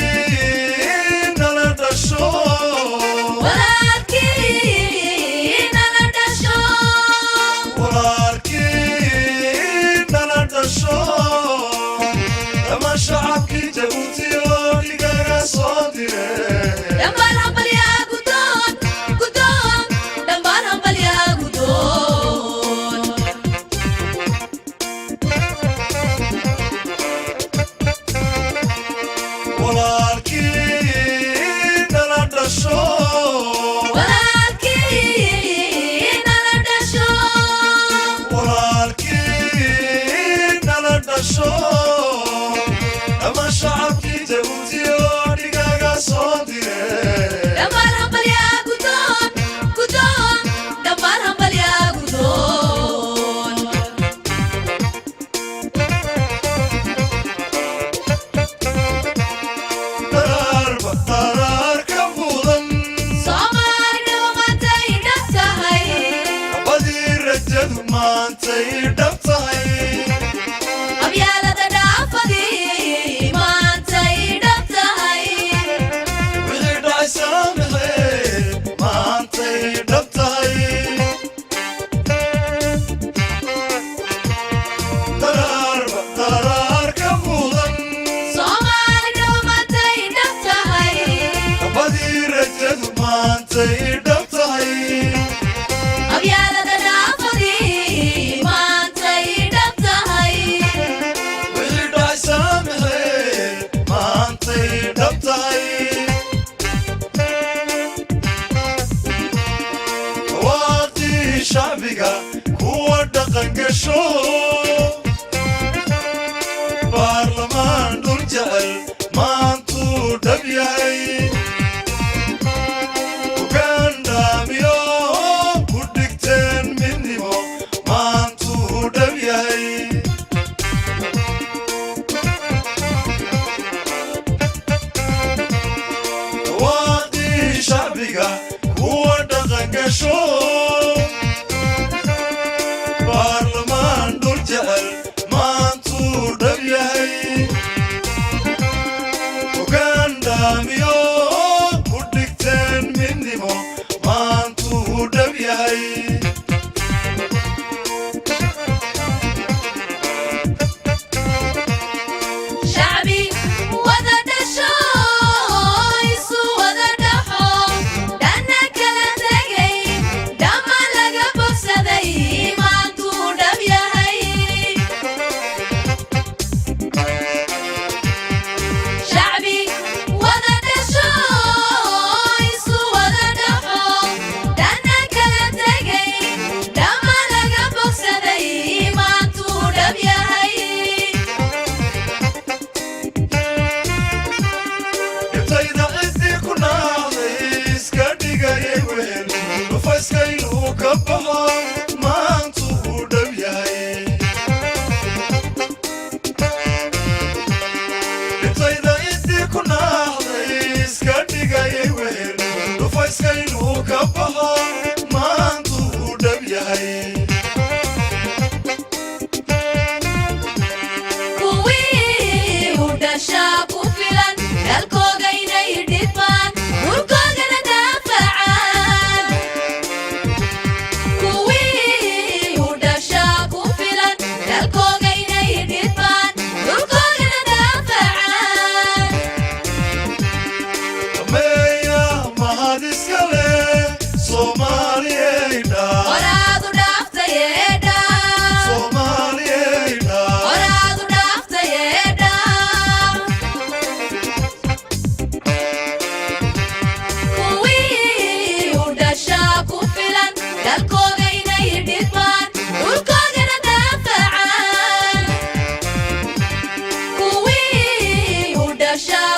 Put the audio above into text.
walaalkiin nala dhasho walaalkiin nala dhasho dhammaan shacabkii Jabuuti oo igaga soo diray dhammaan hambalyaa gudoon dhammaan hambalyaa gudoon walaalkiin nala dhasho walaalkiin nala dhasho dhammaan shacabkii Jabuuti oo igaga soo diray dhammaan hambalyaa gudoon dhammaan hambalyaa gudoon daraar ka mudan Soomaalida maantay dhab tahay badii rajadu maantay dhab tahay abyaalada dhaafadii maantay dhab tahay wixii dhacay saamaxay maantay dhab tahay daraar ka mudan Soomaalida maantay dhab tahay badii rajadu maantay dhab tahay abyaalada dhaafadii maantay dhab tahay wixii dhacay saamaxay maantay dhab tahay dhawaaqii shacbiga kuwa dhaqan gasho baarlamaan dhul jecel maantuu dhab yahay ugandhaamiyo ku dhigteen midnimo maantuu dhab yahay dhawaaqii shacbiga kuwa dhaqan gasho baarlamaan dhul jecel maantuu dhab yahay ugandhaamiyo ku dhigteen midnimo maantuu dhab yahay shacbi wada dhasho isu wada dhaxo dhanna kala tegay dhammaan laga bogsaday maantuu dhab yahay shacbi wada dhasho isu wada dhaxo dhanna kala tegay dhammaan laga bogsaday maantuu dhab yahay intayda cidii ku naaday iska dhigayay weel dhufayskaynuu ka baxo maantuu dhab yahay intayda cidii ku naaday iska dhigayay weel dhufayskaynuu ka baxo maantuu dhab yahay kuwii u dhashaa ku filan dalkooga inay dhibaan dhulkoogana daafacaan kuwii u dhashaa ku filan dalkooga inay dhibaan dhulkoogana daafacaan meeya mahad iska leh Soomaaliyeyda waraadu dhaaftayeedha Soomaaliyeyda waraadu dhaaftayeedha kuwii u dhashaa ku filan dalkooga inay dhibaan dhulkoogana daafacaan kuwii u dhashaa